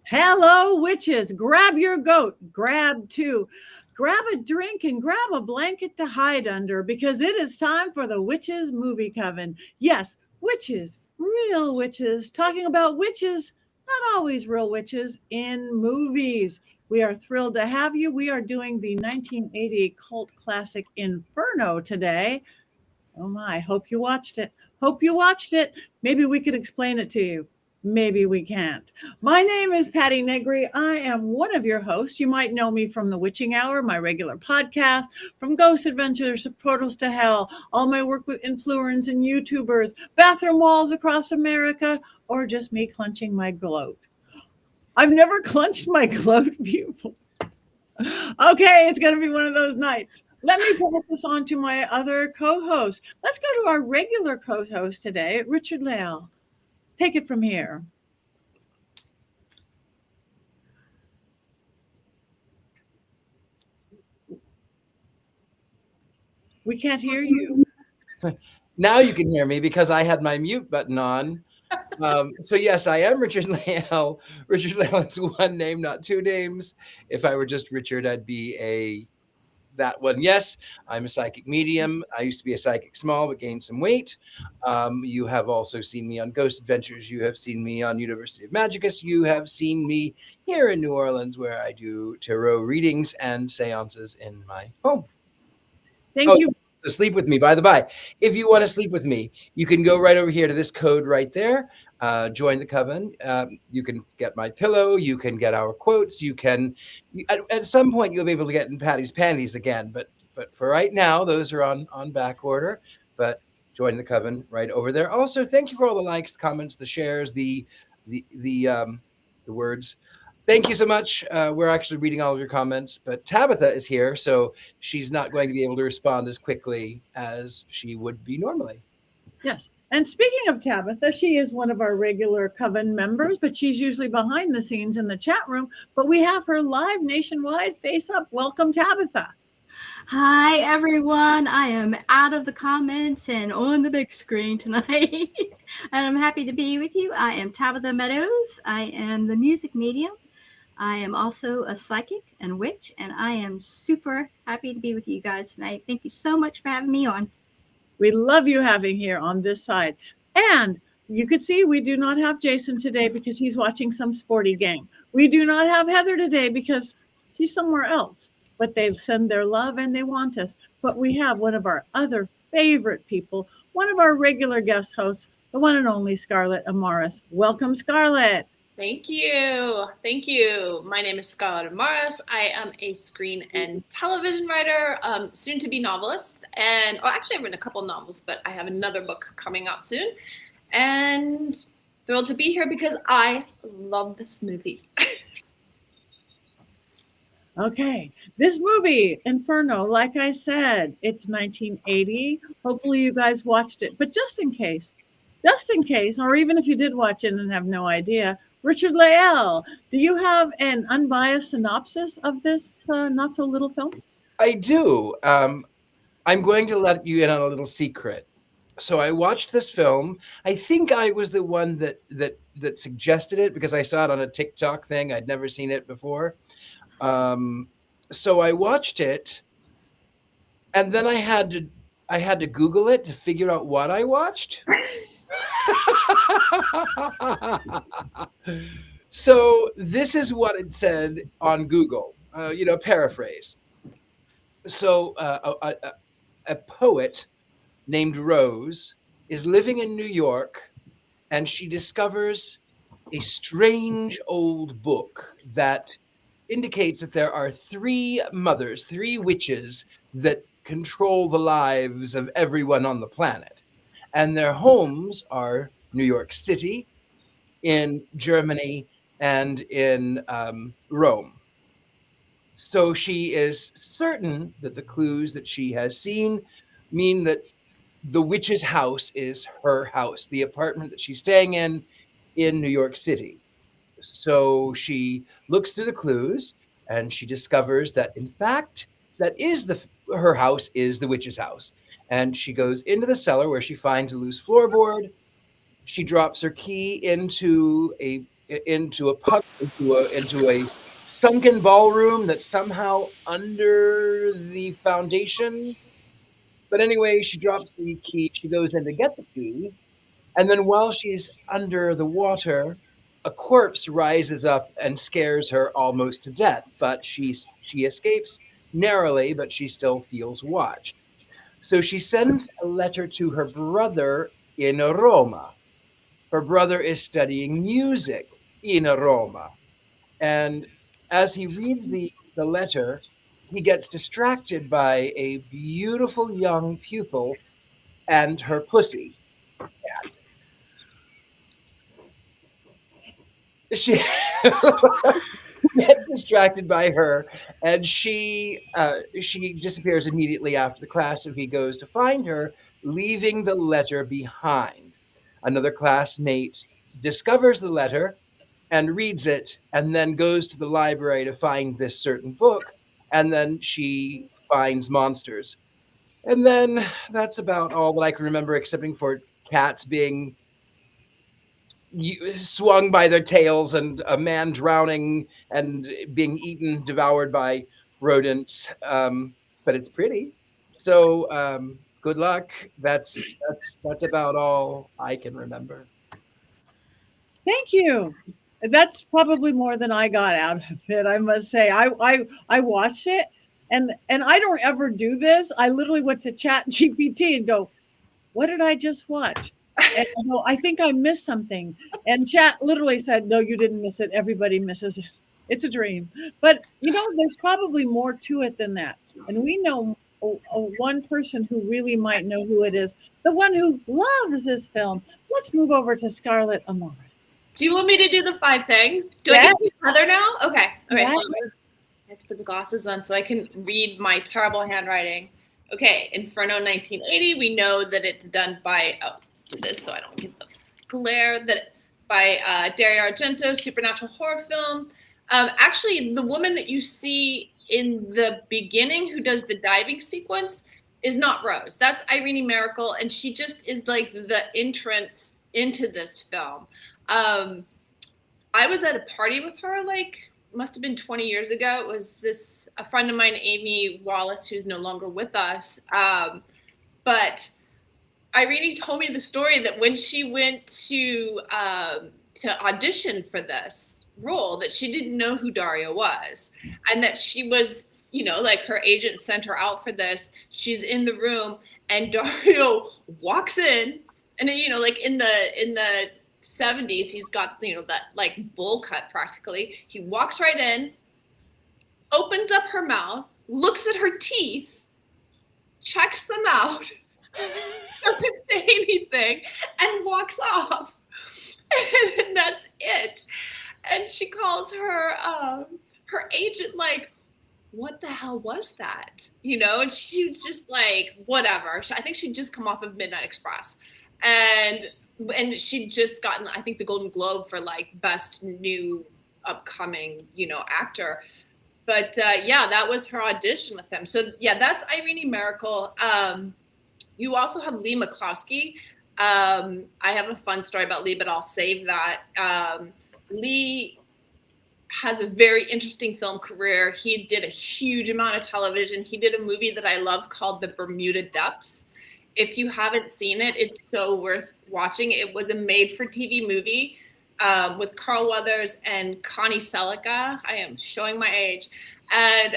Hello, witches. Grab your goat, grab two, grab a drink, and grab a blanket to hide under because it is time for the Witches Movie Coven. Yes, witches, real witches, talking about witches, not always real witches, in movies. We are thrilled to have you. We are doing the 1980 cult classic Inferno today. Oh my, hope you watched it. Hope you watched it. Maybe we could explain it to you. Maybe we can't. My name is Patti Negri. I am one of your hosts. You might know me from The Witching Hour, my regular podcast, from Ghost Adventures to Portals to Hell, all my work with influencers and YouTubers, bathroom walls across America, or just me clenching my gloat. I've never clenched my gloat before. Okay, it's going to be one of those nights. Let me pass this on to my other co-host. Let's go to our regular co-host today, Richard-Lael. Take it from here. We can't hear you. Now you can hear me because I had my mute button on. So yes, I am Richard-Lael. Richard-Lael is one name, not two names. If I were just Richard, I'd be that one. Yes, I'm a psychic medium. I used to be a psychic small, but gained some weight. You have also seen me on Ghost Adventures. You have seen me on University of Magicus. You have seen me here in New Orleans, where I do tarot readings and seances in my home. Thank you. So sleep with me, by the by. If you want to sleep with me, you can go right over here to this code right there. Join the coven. You can get my pillow. You can get our quotes. You can, at some point, you'll be able to get in Patty's panties again. But for right now, those are on back order. But join the coven right over there. Also, thank you for all the likes, the comments, the shares, the words. Thank you so much. We're actually reading all of your comments, but Tabitha is here, so she's not going to be able to respond as quickly as she would be normally. Yes. And speaking of Tabitha, she is one of our regular coven members, but she's usually behind the scenes in the chat room. But we have her live nationwide. Face up. Welcome, Tabitha. Hi, everyone. I am out of the comments and on the big screen tonight. And I'm happy to be with you. I am Tabitha Meadows. I am the music medium. I am also a psychic and witch, and I am super happy to be with you guys tonight. Thank you so much for having me on. We love you having here on this side. And you could see we do not have Jason today because he's watching some sporty game. We do not have Heather today because she's somewhere else. But they send their love and they want us. But we have one of our other favorite people, one of our regular guest hosts, the one and only Scarlett Amaris. Welcome, Scarlett. Thank you. Thank you. My name is Scarlett Amaris. I am a screen and television writer, soon to be novelist. And actually, I've written a couple novels, but I have another book coming out soon. And thrilled to be here because I love this movie. Okay, this movie, Inferno, like I said, it's 1980. Hopefully you guys watched it. But just in case, or even if you did watch it and have no idea, Richard-Lael, do you have an unbiased synopsis of this not so little film? I do. I'm going to let you in on a little secret. So I watched this film. I think I was the one that suggested it because I saw it on a TikTok thing. I'd never seen it before. So I watched it, and then I had to Google it to figure out what I watched. So this is what it said on Google, paraphrase. So a poet named Rose is living in New York, and she discovers a strange old book that indicates that there are three witches that control the lives of everyone on the planet. And their homes are New York City, in Germany, and in Rome. So she is certain that the clues that she has seen mean that the witch's house is her house, the apartment that she's staying in New York City. So she looks through the clues and she discovers that, in fact, her house is the witch's house. And she goes into the cellar where she finds a loose floorboard. She drops her key into a into a sunken ballroom that's somehow under the foundation. But anyway, she drops the key. She goes in to get the key. And then while she's under the water, a corpse rises up and scares her almost to death. But she escapes narrowly, but she still feels watched. So she sends a letter to her brother in Roma. Her brother is studying music in Roma. And as he reads the letter, he gets distracted by a beautiful young pupil and her pussy. She gets distracted by her, and she disappears immediately after the class. So he goes to find her, leaving the letter behind. Another classmate discovers the letter and reads it, and then goes to the library to find this certain book, and then she finds monsters. And then that's about all that I can remember, excepting for cats being swung by their tails and a man drowning and being eaten, devoured by rodents. But it's pretty. So good luck. That's about all I can remember. Thank you. That's probably more than I got out of it, I must say. I watched it, and I don't ever do this. I literally went to Chat GPT and go, what did I just watch? And I go, I think I missed something. And Chat literally said, no, you didn't miss it. Everybody misses it. It's a dream. But, there's probably more to it than that. And we know one person who really might know who it is, the one who loves this film. Let's move over to Scarlett Amaris. Do you want me to do the 5 things? Do I get to see Heather now? Okay. All right. Yes. I have to put the glasses on so I can read my terrible handwriting. Okay. Inferno 1980. We know that it's done by, let's do this so I don't get the glare, that it's by Dario Argento, supernatural horror film. Actually, the woman that you see in the beginning who does the diving sequence is not Rose. That's Irene Miracle, and she just is like the entrance into this film. I was at a party with her, must have been 20 years ago. It was a friend of mine, Amy Wallace, who's no longer with us. But Irene told me the story that when she went to audition for this role, that she didn't know who Dario was, and that she was, her agent sent her out for this. She's in the room, and Dario walks in, and in the 70s, he's got, that bowl cut practically. He walks right in, opens up her mouth, looks at her teeth, checks them out, doesn't say anything, and walks off. And that's it. And she calls her agent what the hell was that? And she was just whatever. I think she'd just come off of Midnight Express. And she'd just gotten, I think, the Golden Globe for best new upcoming, actor. But that was her audition with them. So that's Irene Miracle. You also have Lee McCloskey. I have a fun story about Lee, but I'll save that. Lee has a very interesting film career. He did a huge amount of television. He did a movie that I love called The Bermuda Depths. If you haven't seen it, it's so worth watching. It was a made-for-TV movie with Carl Weathers and Connie Selica. I am showing my age. And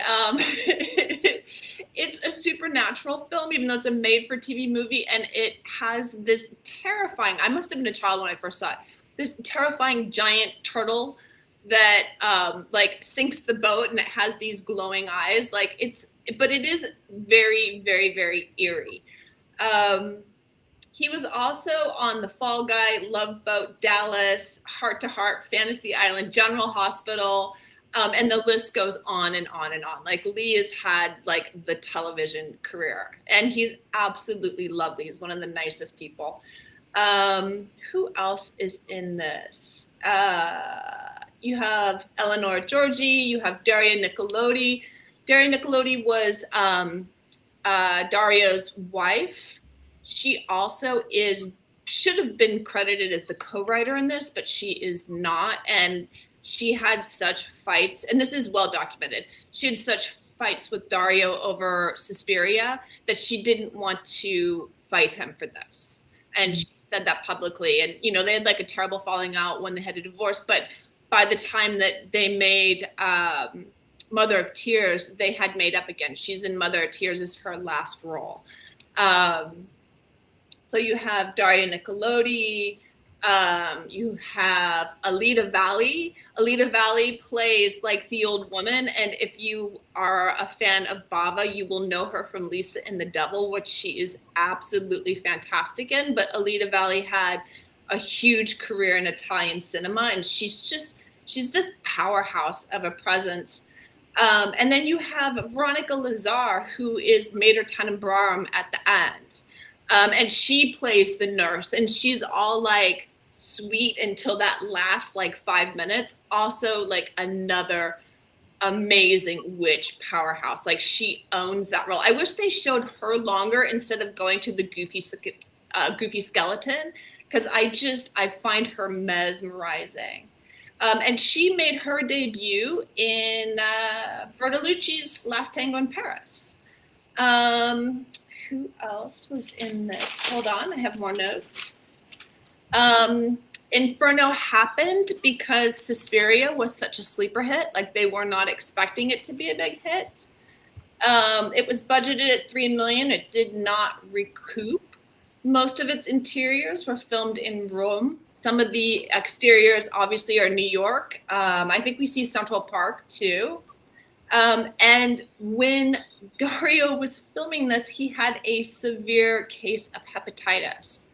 it's a supernatural film, even though it's a made-for-TV movie. And it has this terrifying, I must have been a child when I first saw it, this terrifying giant turtle that sinks the boat, and it has these glowing eyes. But it is very, very, very eerie. He was also on The Fall Guy, Love Boat, Dallas, Heart to Heart, Fantasy Island, General Hospital, and the list goes on and on and on. Lee has had the television career, and he's absolutely lovely. He's one of the nicest people. Who else is in this? You have Eleanor Georgi, you have Daria Nicolodi. Daria Nicolodi was Dario's wife. She also is should have been credited as the co-writer in this, but she is not. And she had such fights, and this is well documented. She had such fights with Dario over Suspiria that she didn't want to fight him for this. And she said that publicly. And, you know, they had like a terrible falling out when they had a divorce. But by the time that they made Mother of Tears, they had made up again. She's in Mother of Tears as her last role. So you have Daria Nicolodi. You have Alida Valli. Alida Valli plays like the old woman. And if you are a fan of Bava, you will know her from Lisa and the Devil, which she is absolutely fantastic in. But Alida Valli had a huge career in Italian cinema, and she's this powerhouse of a presence. And then you have Veronica Lazar, who is Mater Tenebrorum at the end. And she plays the nurse, and she's all like sweet until that last like 5 minutes. Also like another amazing witch powerhouse. Like she owns that role. I wish they showed her longer instead of going to the goofy skeleton, because I find her mesmerizing. And she made her debut in Bertolucci's Last Tango in Paris. Who else was in this? Hold on, I have more notes. Inferno happened because Suspiria was such a sleeper hit. Like they were not expecting it to be a big hit. It was budgeted at $3 million. It did not recoup. Most of its interiors were filmed in Rome. Some of the exteriors obviously are New York. I think we see Central Park too. And when Dario was filming this, he had a severe case of hepatitis.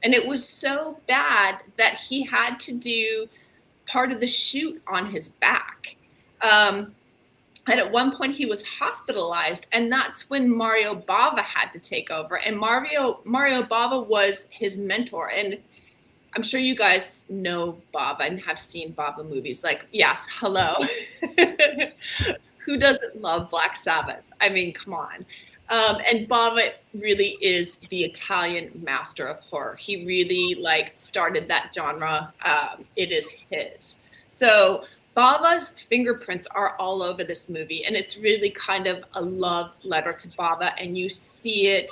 And it was so bad that he had to do part of the shoot on his back. And at one point he was hospitalized, and that's when Mario Bava had to take over. And Mario Bava was his mentor. And I'm sure you guys know Bava and have seen Bava movies. Like, yes, hello. Who doesn't love Black Sabbath? I mean, come on. And Bava really is the Italian master of horror. He really like started that genre. It is his. So Bava's fingerprints are all over this movie, and it's really kind of a love letter to Bava. And you see it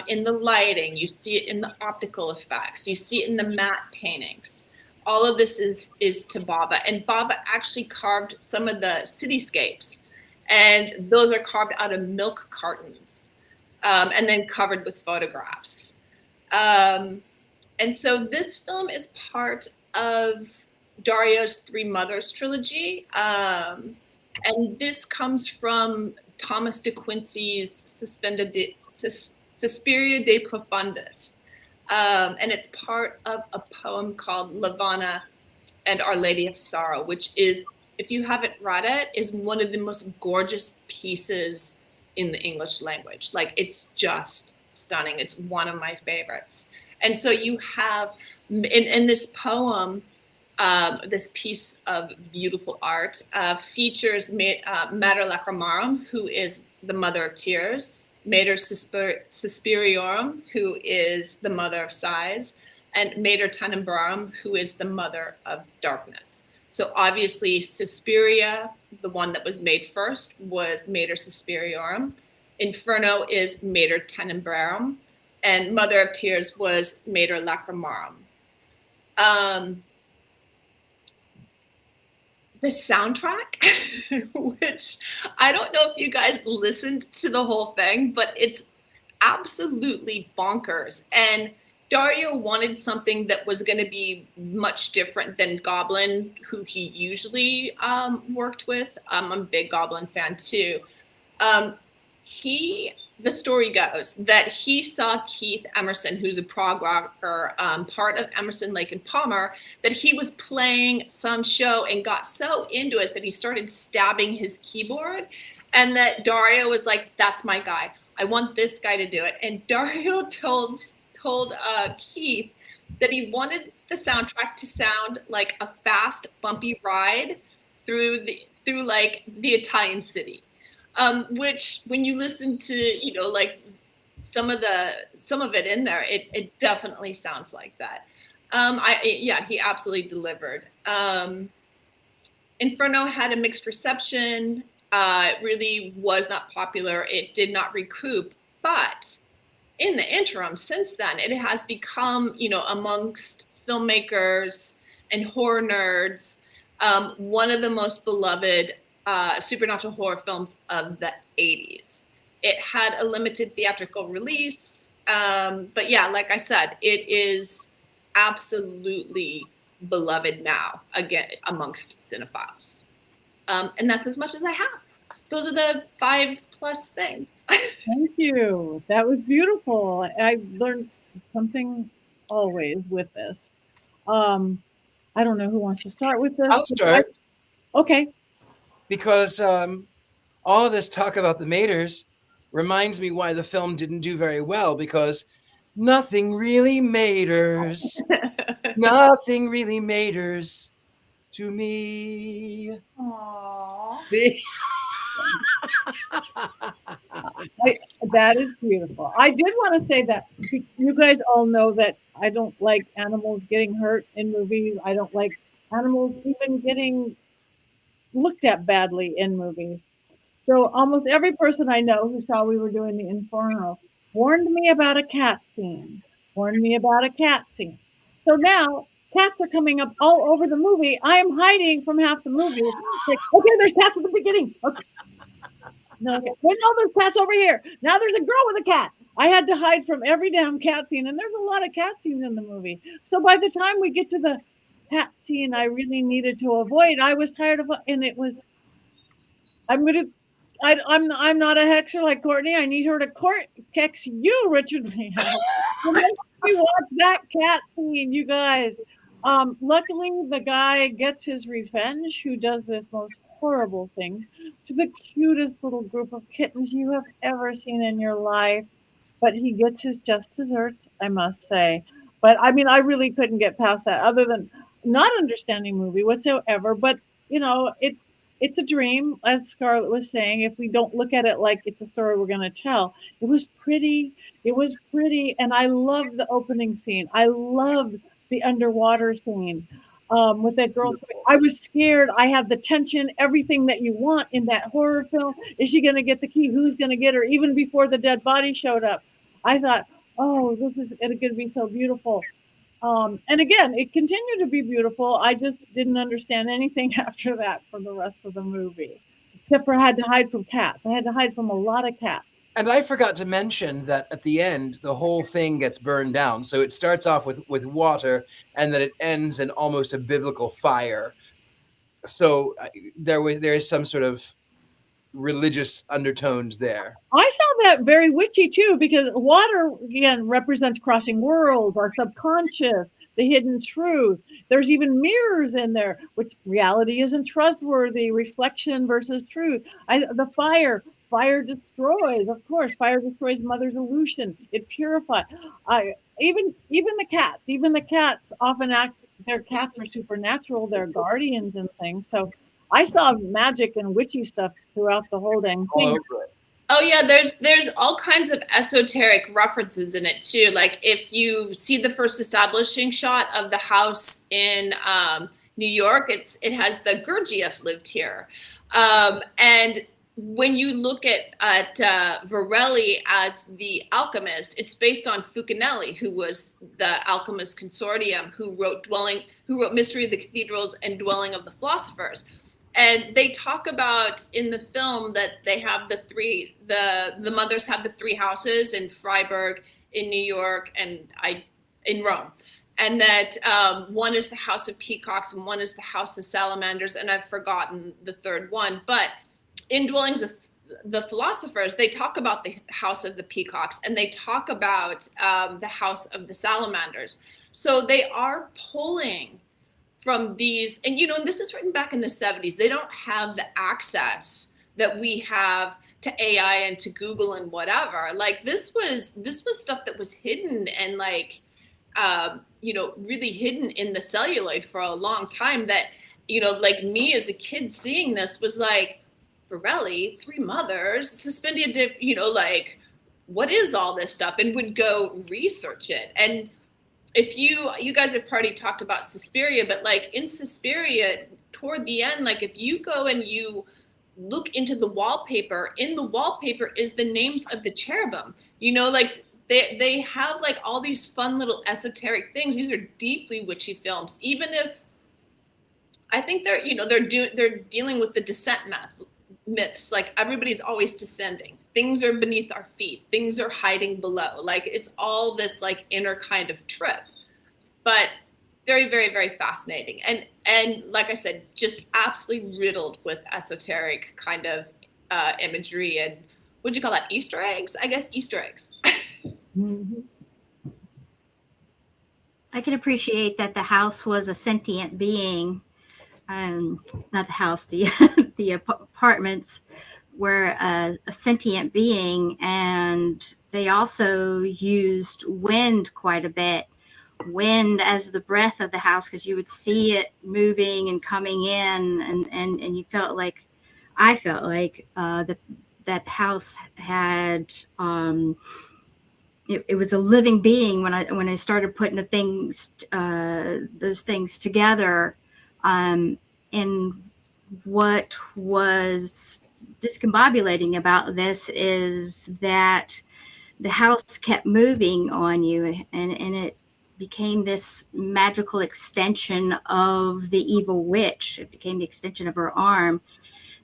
in the lighting, you see it in the optical effects, you see it in the matte paintings. All of this is to Bava, and Bava actually carved some of the cityscapes, and those are carved out of milk cartons, and then covered with photographs. And so this film is part of Dario's Three Mothers trilogy, and this comes from Thomas de Quincey's Suspiria de Profundis. And it's part of a poem called Lavana and Our Lady of Sorrow, which is, if you haven't read it, is one of the most gorgeous pieces in the English language. Like, it's just stunning. It's one of my favorites. And so you have, in this poem, this piece of beautiful art features Mater Lacrimarum, who is the Mother of Tears, Mater Suspiriorum, who is the Mother of Sighs, and Mater Tenebrarum, who is the Mother of Darkness. So obviously Suspiria, the one that was made first, was Mater Suspiriorum. Inferno is Mater Tenebrarum, and Mother of Tears was Mater Lacrimarum. The soundtrack, which I don't know if you guys listened to the whole thing, but it's absolutely bonkers. And Dario wanted something that was going to be much different than Goblin, who he usually worked with. I'm a big Goblin fan too. The story goes that he saw Keith Emerson, who's a prog rocker, part of Emerson, Lake and Palmer, that he was playing some show and got so into it that he started stabbing his keyboard, and that Dario was like, that's my guy. I want this guy to do it. And Dario told Keith that he wanted the soundtrack to sound like a fast, bumpy ride through like the Italian city. Which, when you listen to, like some of it in there, it definitely sounds like that. He absolutely delivered. Inferno had a mixed reception. It really was not popular. It did not recoup, but in the interim, since then, it has become, amongst filmmakers and horror nerds, one of the most beloved supernatural horror films of the 80s. It had a limited theatrical release, but yeah, like I said, it is absolutely beloved now, again, amongst cinephiles. And that's as much as I have. Those are the 5+ things. Thank you. That was beautiful. I learned something always with this. I don't know who wants to start with this. I'll start. Okay. Because all of this talk about the Maters reminds me why the film didn't do very well, because nothing really maters. Nothing really maters to me. Aww. See? That is beautiful. I did want to say that you guys all know that I don't like animals getting hurt in movies. I don't like animals even getting looked at badly in movies. So almost every person I know who saw we were doing the Inferno warned me about a cat scene. So now cats are coming up all over the movie. I am hiding from half the movie. It's like, okay, there's cats at the beginning. Okay. No, okay. Well, no, there's cats over here. Now there's a girl with a cat. I had to hide from every damn cat scene, and there's a lot of cat scenes in the movie. So by the time we get to the cat scene I really needed to avoid, I was tired of, and it was. I'm not a hexer like Courtney. I need her to hex you, Richard-Lael. We watch that cat scene, you guys. Luckily, the guy gets his revenge, who does this most horrible things to the cutest little group of kittens you have ever seen in your life. But he gets his just desserts, I must say. But I mean, I really couldn't get past that, other than not understanding movie whatsoever. But it's a dream, as Scarlett was saying, if we don't look at it like it's a story we're going to tell. It was pretty. And I loved the opening scene. I loved the underwater scene with that girl. I was scared. I had the tension, everything that you want in that horror film. Is she going to get the key? Who's going to get her? Even before the dead body showed up, I thought, oh, this is going to be so beautiful. And again, it continued to be beautiful. I just didn't understand anything after that for the rest of the movie, except for I had to hide from cats. I had to hide from a lot of cats. And I forgot to mention that at the end, the whole thing gets burned down. So it starts off with water, and then it ends in almost a biblical fire. So there is some sort of religious undertones there. I saw that very witchy too, because water again represents crossing worlds, our subconscious, the hidden truth. There's even mirrors in there, which reality isn't trustworthy, reflection versus truth. The fire destroys, of course. Fire destroys mother's illusion. It purifies. Even the cats often act. Their cats are supernatural. They're guardians and things. So I saw magic and witchy stuff throughout the whole dang thing. Oh yeah, there's all kinds of esoteric references in it too. Like if you see the first establishing shot of the house in New York, it has the Gurdjieff lived here, and when you look at Varelli as the alchemist, it's based on Fucanelli, who was the alchemist consortium, who wrote Mystery of the Cathedrals and Dwelling of the Philosophers. And they talk about in the film that they have the mothers have the 3 houses in Freiburg, in New York, and in Rome. And that one is the House of Peacocks and one is the House of Salamanders. And I've forgotten the third one. But in Dwellings of the Philosophers, they talk about the House of the Peacocks and they talk about the House of the Salamanders. So they are pulling from these, and this is written back in the 70s. They don't have the access that we have to AI and to Google and whatever. Like this was stuff that was hidden and really hidden in the celluloid for a long time. That like me as a kid seeing this was like, Varelli, 3 mothers, suspended, what is all this stuff, and would go research it. And if you guys have already talked about Suspiria, but like in Suspiria, toward the end, like if you go and you look into the wallpaper, in the wallpaper is the names of the cherubim. You know, like they have like all these fun little esoteric things. These are deeply witchy films, even if I think they're dealing with the descent myths. Like everybody's always descending. Things are beneath our feet. Things are hiding below. Like it's all this like inner kind of trip, but very, very, very fascinating. And like I said, just absolutely riddled with esoteric kind of imagery and what'd you call that? Easter eggs? I guess Easter eggs. Mm-hmm. I can appreciate that the house was a sentient being. Not the house, the the apartments were a sentient being, and they also used wind quite a bit. Wind as the breath of the house, because you would see it moving and coming in, and you felt like, I felt like that house had it was a living being when I started putting the things those things together. And what was discombobulating about this is that the house kept moving on you, and it became this magical extension of the evil witch. It became the extension of her arm.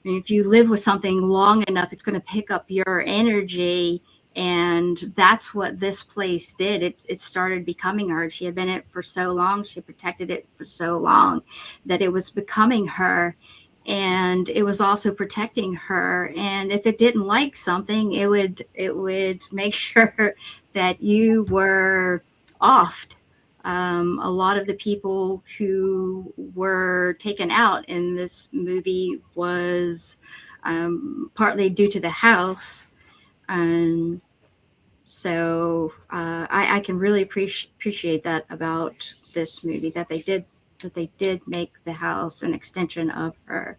I mean, if you live with something long enough, it's going to pick up your energy. And that's what this place did. It started becoming her. She had been in it for so long. She protected it for so long that it was becoming her. And it was also protecting her. And if it didn't like something, it would make sure that you were offed. A lot of the people who were taken out in this movie was partly due to the house. So I can really appreciate that about this movie, that they did make the house an extension of her.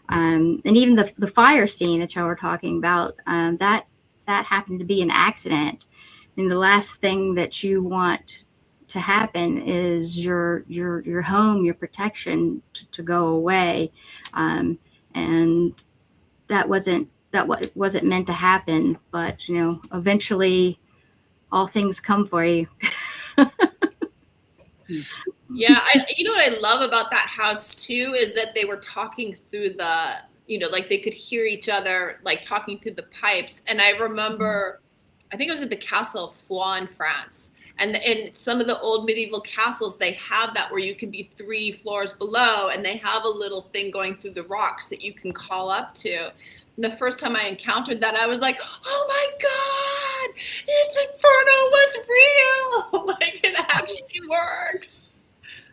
And even the fire scene that y'all were talking about, that happened to be an accident. And the last thing that you want to happen is your home, your protection to go away. And that wasn't meant to happen, but eventually all things come for you. Yeah, you know what I love about that house too is that they were talking through the, like they could hear each other, like talking through the pipes. And I remember, I think it was at the Castle of Foix in France. And in some of the old medieval castles, they have that where you can be 3 floors below, and they have a little thing going through the rocks that you can call up to. And the first time I encountered that, I was like, oh my God, it's Inferno was real. Like it actually works.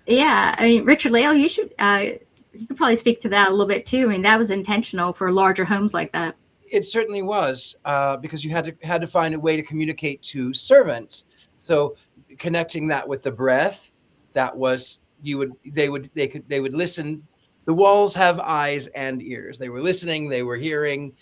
Yeah, I mean, Richard-Lael, you could probably speak to that a little bit too. I mean, that was intentional for larger homes like that. It certainly was, because you had to find a way to communicate to servants. So connecting that with the breath, that was they would listen. The walls have eyes and ears. They were listening. They were hearing.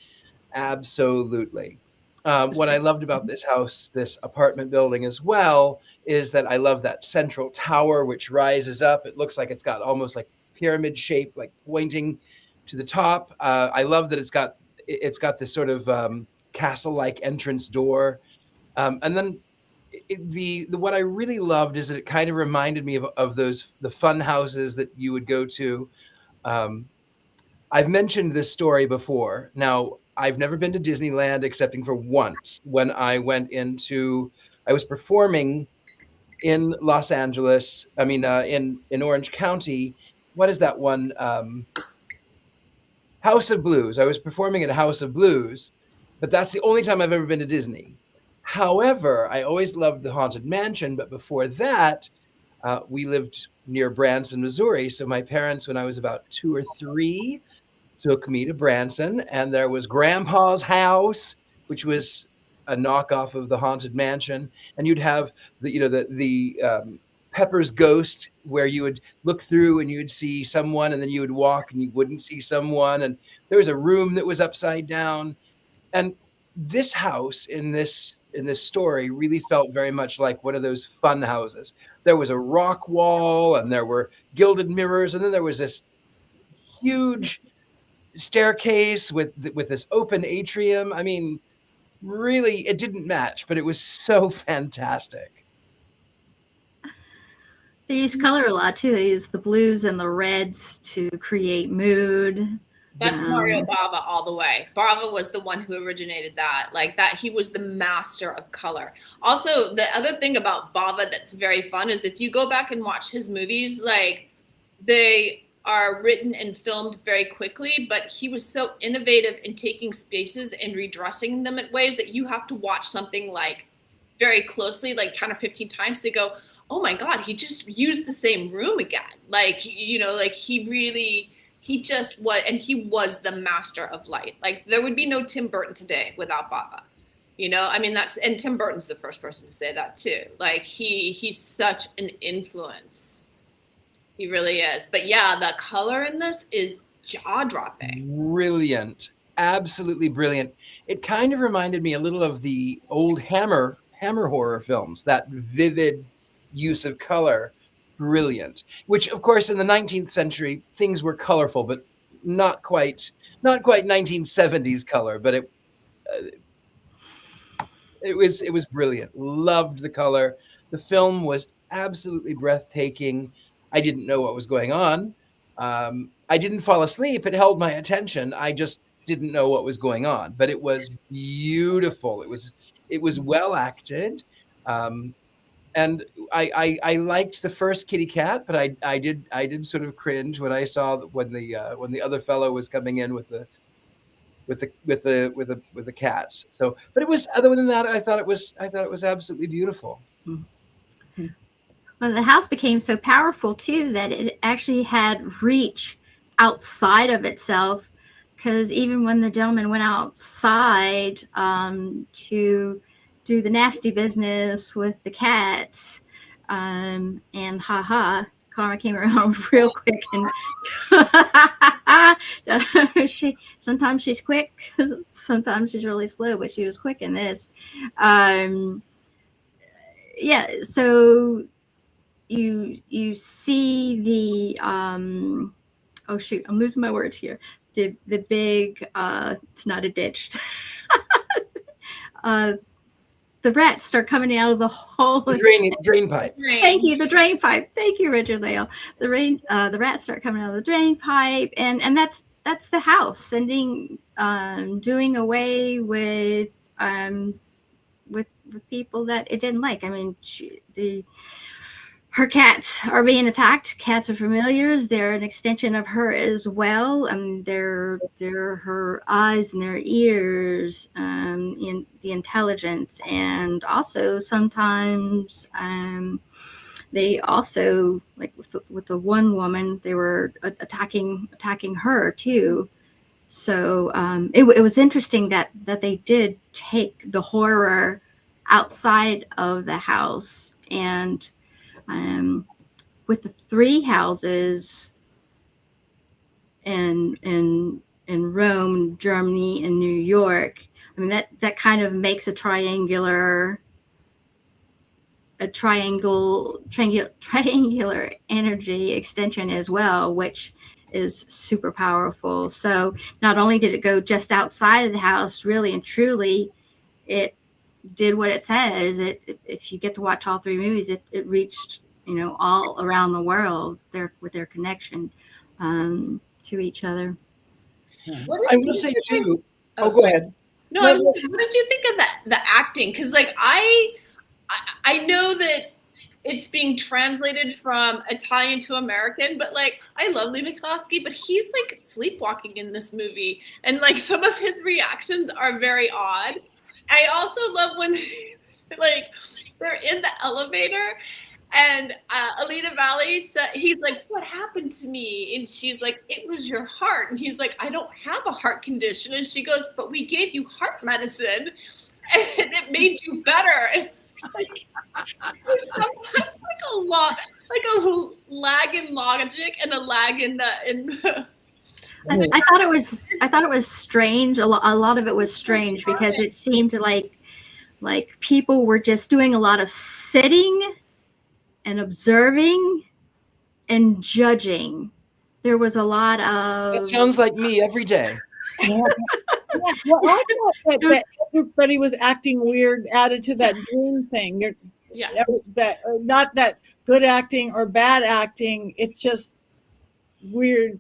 Absolutely. What I loved about this house, this apartment building as well, is that I love that central tower which rises up. It looks like it's got almost like pyramid shape, like pointing to the top. I love that it's got this sort of castle-like entrance door, and then what I really loved is that it kind of reminded me of the fun houses that you would go to. I've mentioned this story before. Now, I've never been to Disneyland excepting for once when I was performing in Los Angeles. I mean, in Orange County. What is that one? House of Blues. I was performing at House of Blues, but that's the only time I've ever been to Disney. However, I always loved the Haunted Mansion, but before that, we lived near Branson, Missouri. So my parents, when I was about 2 or 3, took me to Branson, and there was Grandpa's house, which was a knockoff of the Haunted Mansion, and you'd have the Pepper's Ghost, where you would look through and you would see someone, and then you would walk and you wouldn't see someone, and there was a room that was upside down. And this house in this story really felt very much like one of those fun houses. There was a rock wall, and there were gilded mirrors, and then there was this huge staircase with this open atrium. I mean, really, it didn't match, but it was so fantastic. They use color a lot too. They use the blues and the reds to create mood. That's Mario Bava all the way. Bava was the one who originated that. Like that, he was the master of color. Also, the other thing about Bava that's very fun is if you go back and watch his movies, like they are written and filmed very quickly, but he was so innovative in taking spaces and redressing them in ways that you have to watch something like very closely, like 10 or 15 times to go, oh my God, he just used the same room again. Like, you know, like he just was, and he was the master of light. Like there would be no Tim Burton today without Bava. You know, I mean, and Tim Burton's the first person to say that too. Like he's such an influence. He really is. But yeah, the color in this is jaw-dropping. Brilliant. Absolutely brilliant. It kind of reminded me a little of the old Hammer horror films, that vivid use of color. Brilliant. Which, of course, in the 19th century, things were colorful, but not quite 1970s color, but it was brilliant. Loved the color. The film was absolutely breathtaking. I didn't know what was going on. I didn't fall asleep. It held my attention. I just didn't know what was going on. But it was beautiful. It was well acted. And I liked the first kitty cat, but I did sort of cringe when I saw when the other fellow was coming in with the cats. So, but it was, other than that, I thought it was absolutely beautiful. Well, the house became so powerful too that it actually had reach outside of itself, because even when the gentleman went outside to do the nasty business with the cats, and Karma came around real quick, and sometimes she's quick, sometimes she's really slow, but she was quick in this. Yeah, so you see the oh shoot, I'm losing my words here. The big it's not a ditch. The rats start coming out of the hole. Drain pipe. Thank you, the drain pipe. Thank you, Richard-Lael. The rats start coming out of the drain pipe, and that's the house sending, doing away with people that it didn't like. I mean, her cats are being attacked. Cats are familiars. They're an extension of her as well. They're her eyes and their ears, in the intelligence, and also sometimes they also, like with the one woman, they were attacking her too. So it was interesting that they did take the horror outside of the house. And with the three houses in Rome, Germany, and New York, I mean, that kind of makes a triangular energy extension as well, which is super powerful. So not only did it go just outside of the house, really and truly, it did what it says. If you get to watch all three movies, it reached, all around the world with their connection to each other. I will say too. Oh, go ahead. No, I was just saying, what did you think of the acting? Because like I know that it's being translated from Italian to American, but like I love Lee McCloskey, but he's like sleepwalking in this movie, and like some of his reactions are very odd. I also love when like they're in the elevator and Alita Valley he's like, what happened to me? And she's like, it was your heart. And he's like, I don't have a heart condition. And she goes, but we gave you heart medicine and it made you better. And like, there's sometimes like a lag in logic and a lag in the I thought it was strange. A lot of it was strange because it seemed like like people were just doing a lot of sitting and observing and judging. There was a lot of... That sounds like me every day. Yeah. Well, I thought that everybody was acting weird, added to that dream thing. Yeah. That not that good acting or bad acting. It's just weird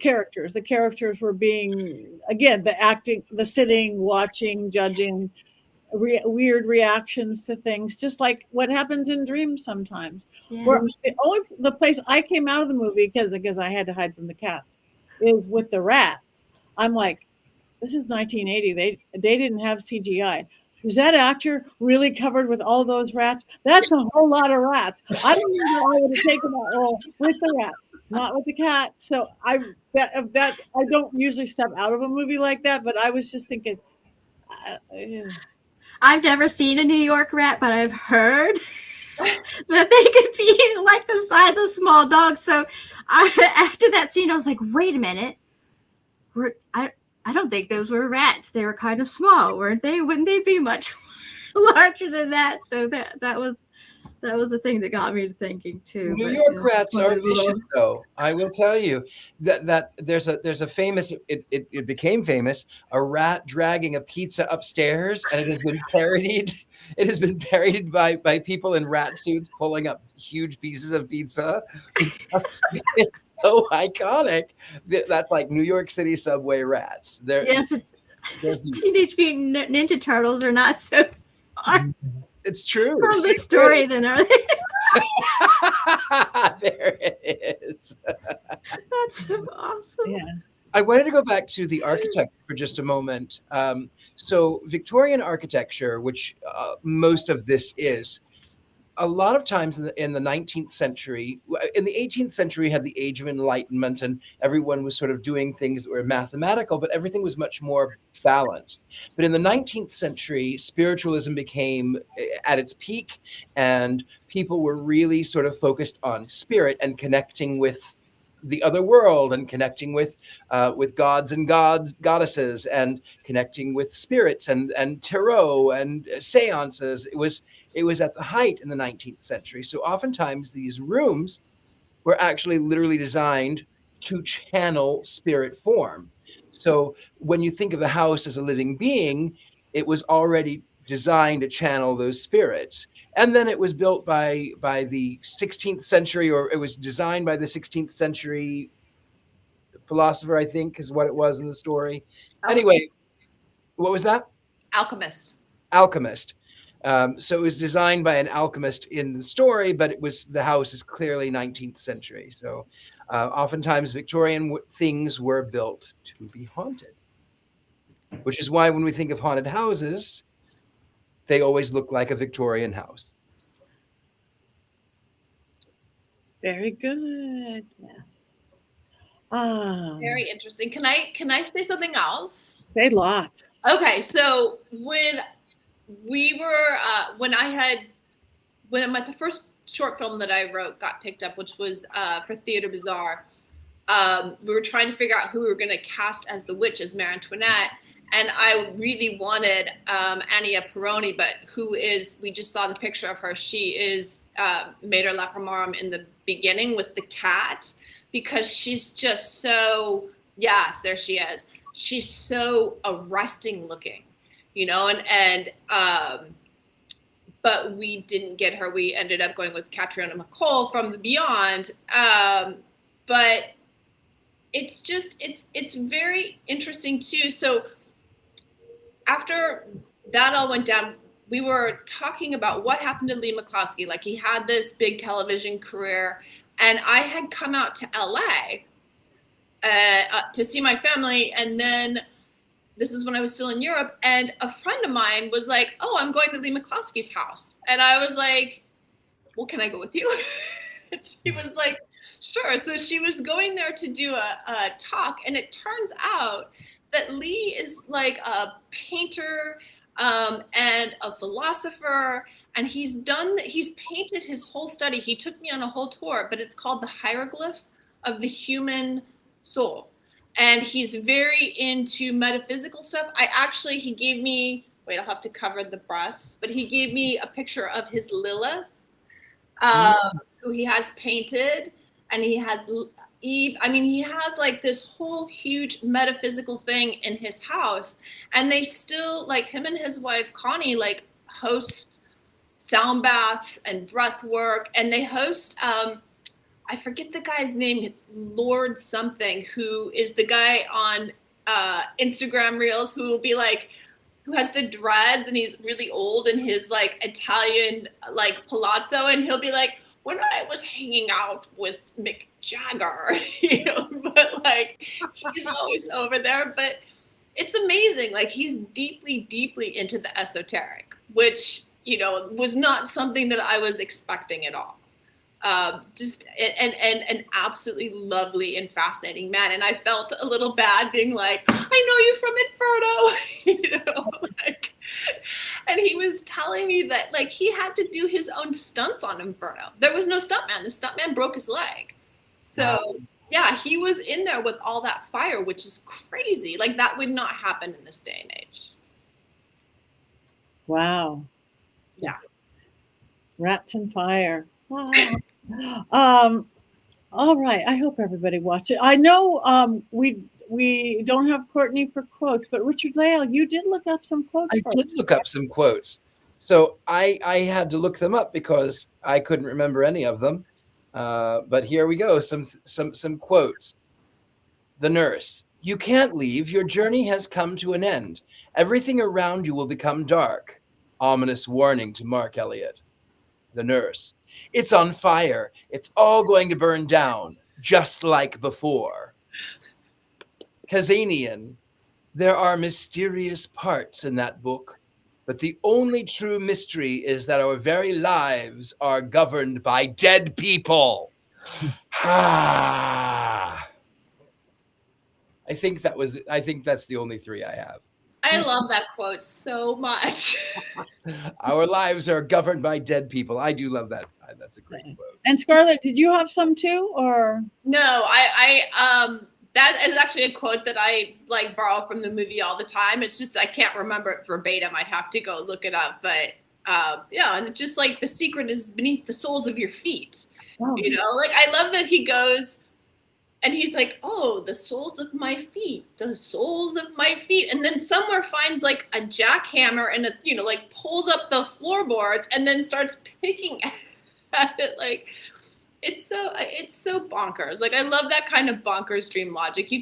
characters. The characters were being, again, the acting, the sitting, watching, judging, weird reactions to things, just like what happens in dreams sometimes. Yeah. Where the place I came out of the movie because I had to hide from the cats is with the rats. I'm like, this is 1980. They didn't have CGI. Is that actor really covered with all those rats? That's a whole lot of rats. I don't know how I would have taken that role with the rats, not with the cat. So I don't usually step out of a movie like that, but I was just thinking. I've never seen a New York rat, but I've heard that they could be like the size of small dogs. So after that scene, I was like, wait a minute. I don't think those were rats. They were kind of small, weren't they? Wouldn't they be much larger than that? So that was the thing that got me to thinking too. New York rats are vicious, though. I will tell you that there's a famous. It became famous. A rat dragging a pizza upstairs, and it has been parodied. It has been parodied by people in rat suits pulling up huge pieces of pizza. It's so iconic. That's like New York City subway rats. Yes, Teenage Mutant Ninja Turtles are not so far. It's true. From the story, then are they? There it is. That's so awesome. Yeah. I wanted to go back to the architecture for just a moment. So Victorian architecture, which most of this is, a lot of times in the 19th century, in the 18th century, had the Age of Enlightenment, and everyone was sort of doing things that were mathematical, but everything was much more balanced. But in the 19th century, spiritualism became at its peak, and people were really sort of focused on spirit and connecting with the other world and connecting with gods and goddesses and connecting with spirits and tarot and seances. It was at the height in the 19th century. So oftentimes these rooms were actually literally designed to channel spirit form. So when you think of a house as a living being, it was already designed to channel those spirits. And then it was built by the 16th century, or it was designed by the 16th century philosopher, I think is what it was in the story. Anyway, what was that? Alchemist. So it was designed by an alchemist in the story, but the house is clearly 19th century. So oftentimes Victorian things were built to be haunted, which is why when we think of haunted houses, they always look like a Victorian house. Very good. Very interesting. Can I say something else? Say lots. Okay, so when the first short film that I wrote got picked up, which was for Theatre Bizarre, we were trying to figure out who we were going to cast as the witch, as Marie Antoinette. And I really wanted Ania Peroni, but we just saw the picture of her. She is Mater Lacrimorum in the beginning with the cat, because she's just so, yes, there she is. She's so arresting looking, but we didn't get her. We ended up going with Catriona MacColl from The Beyond. But it's very interesting too. So after that all went down, we were talking about what happened to Lee McCloskey. Like, he had this big television career, and I had come out to LA to see my family. And then this is when I was still in Europe, and a friend of mine was like, "Oh, I'm going to Lee McCloskey's house." And I was like, "Well, can I go with you?" And she was like, "Sure." So she was going there to do a talk, and it turns out that Lee is like a painter and a philosopher, and he's painted his whole study. He took me on a whole tour, but it's called The Hieroglyph of the Human Soul. And he's very into metaphysical stuff. He gave me wait, I'll have to cover the breasts, but he gave me a picture of his Lilith, who he has painted, and he has Eve. I mean, he has like this whole huge metaphysical thing in his house, and they still, like, him and his wife Connie, like, host sound baths and breath work, and they host I forget the guy's name, it's Lord something, who is the guy on Instagram Reels who will be like, who has the dreads, and he's really old in his like Italian like palazzo, and he'll be like, when I was hanging out with Mick Jagger, you know, but like he's always over there. But it's amazing. Like, he's deeply, deeply into the esoteric, which, you know, was not something that I was expecting at all. Just an absolutely lovely and fascinating man. And I felt a little bad being like, I know you from Inferno, you know, like, and he was telling me that like he had to do his own stunts on Inferno. There was no stuntman. The stuntman broke his leg. So yeah, he was in there with all that fire, which is crazy. Like, that would not happen in this day and age. Wow. Yeah. Rats and fire. Wow. All right. I hope everybody watched it. I know we don't have Courtney for quotes, but Richard-Lael, you did look up some quotes. I did look up some quotes. So I had to look them up because I couldn't remember any of them. But here we go. Some quotes. The nurse: you can't leave. Your journey has come to an end. Everything around you will become dark. Ominous warning to Mark Elliott. The nurse: it's on fire. It's all going to burn down, just like before. Kazanian: there are mysterious parts in that book, but the only true mystery is that our very lives are governed by dead people. I think that's the only three I have. I love that quote so much. Our lives are governed by dead people. I do love that. That's a great quote. And Scarlett, did you have some too, or? No, I that is actually a quote that I like borrow from the movie all the time. It's just I can't remember it verbatim. I'd have to go look it up. But yeah, and it's just like the secret is beneath the soles of your feet. Oh. You know, like I love that he goes and he's like, oh, the soles of my feet, the soles of my feet. And then somewhere finds like a jackhammer and, you know, like pulls up the floorboards and then starts picking at it. Like, it's so bonkers. Like, I love that kind of bonkers dream logic.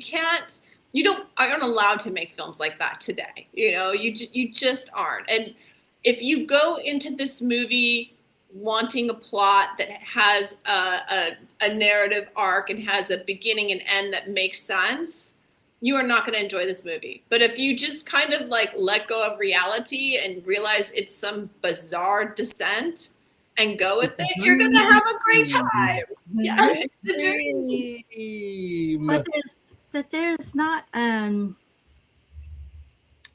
Aren't allowed to make films like that today. You know, you just aren't. And if you go into this movie wanting a plot that has a narrative arc and has a beginning and end that makes sense, you are not going to enjoy this movie. But if you just kind of like let go of reality and realize it's some bizarre descent and go with it, you're going to have a great time. Yeah, it's a dream. But there's not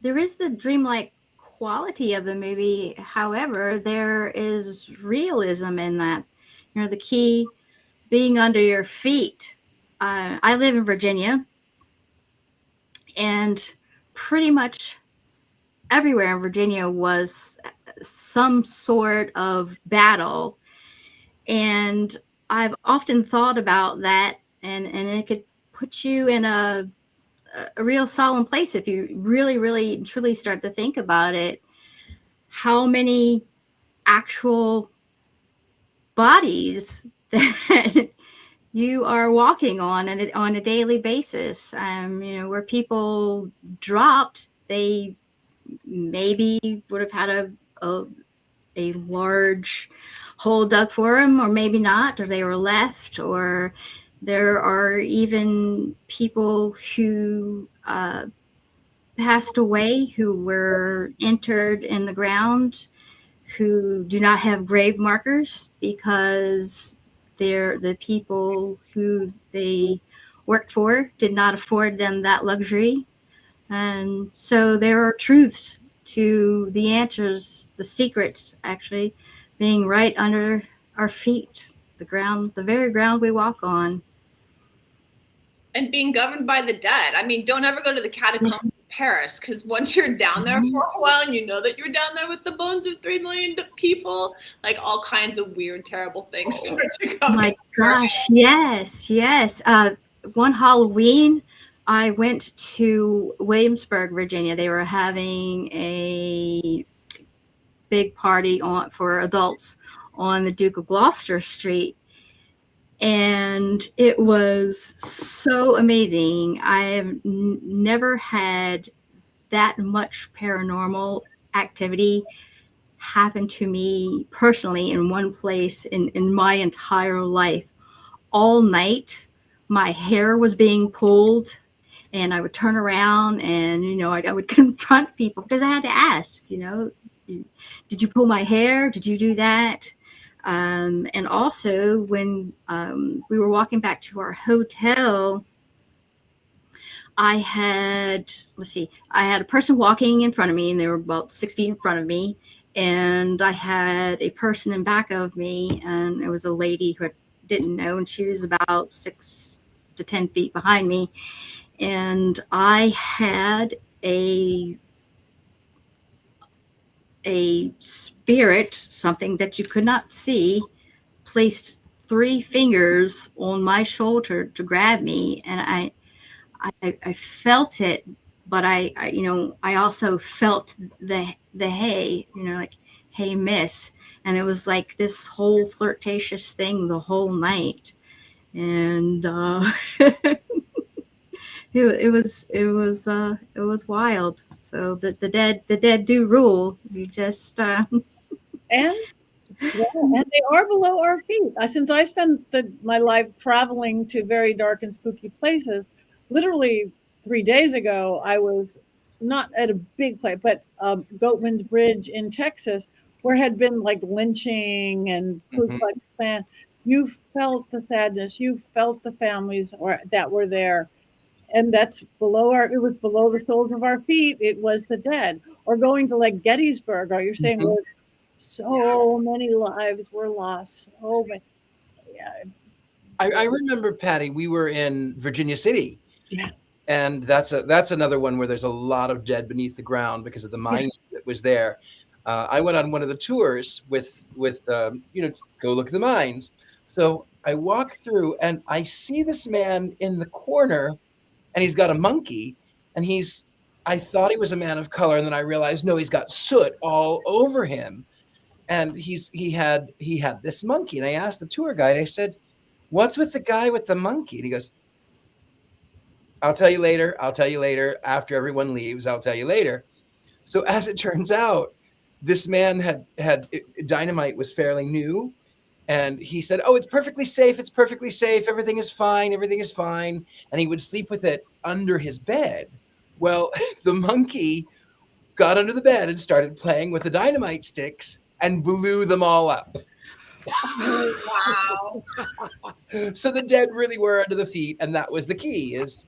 there is the dreamlike quality of the movie. However, there is realism in that. You know, the key being under your feet. I live in Virginia, and pretty much everywhere in Virginia was some sort of battle. And I've often thought about that, and it could put you in a real solemn place if you really, really, truly start to think about it. How many actual bodies that you are walking on a daily basis? You know, where people dropped, they maybe would have had a large hole dug for them, or maybe not, or they were left, or there are even people who passed away who were entered in the ground who do not have grave markers because the people who they worked for did not afford them that luxury. And so there are truths to the answers, the secrets actually being right under our feet, the ground, the very ground we walk on. And being governed by the dead. I mean, don't ever go to the catacombs of Paris, because once you're down there for a while and you know that you're down there with the bones of 3 million people, like all kinds of weird, terrible things start to come. Oh my gosh, yes. One Halloween, I went to Williamsburg, Virginia. They were having a big party for adults on the Duke of Gloucester Street. And it was so amazing. I have never had that much paranormal activity happen to me personally in one place in my entire life. All night, my hair was being pulled, and I would turn around and, I would confront people because I had to ask, did you pull my hair? Did you do that? And also when we were walking back to our hotel, I had a person walking in front of me, and they were about 6 feet in front of me. And I had a person in back of me, and it was a lady who I didn't know, and she was about 6 to 10 feet behind me. And I had a spirit, something that you could not see, placed 3 fingers on my shoulder to grab me, and I felt it, but I also felt the hey, like, hey, miss, and it was like this whole flirtatious thing the whole night, and it was wild. So the dead do rule. You just and they are below our feet. Since I spent my life traveling to very dark and spooky places, literally 3 days ago, I was not at a big place, but Goatman's Bridge in Texas, where had been like lynching and Ku Klux Klan. You felt the sadness. You felt the families that were there. And that's it was below the soles of our feet. It was the dead. Or going to like Gettysburg, or you're saying where so many lives were lost. So many. Yeah. I remember, Patty, we were in Virginia City. Yeah. And that's another one where there's a lot of dead beneath the ground because of the mine that was there. I went on one of the tours with go look at the mines. So I walk through and I see this man in the corner, and he's got a monkey, and I thought he was a man of color, and then I realized, no, he's got soot all over him. And he had this monkey. And I asked the tour guide, I said, what's with the guy with the monkey? And he goes, I'll tell you later. After everyone leaves, I'll tell you later. So as it turns out, this man had dynamite was fairly new. And he said, oh, it's perfectly safe. Everything is fine. And he would sleep with it under his bed. Well, the monkey got under the bed and started playing with the dynamite sticks and blew them all up. Wow. So the dead really were under the feet. And that was the key, is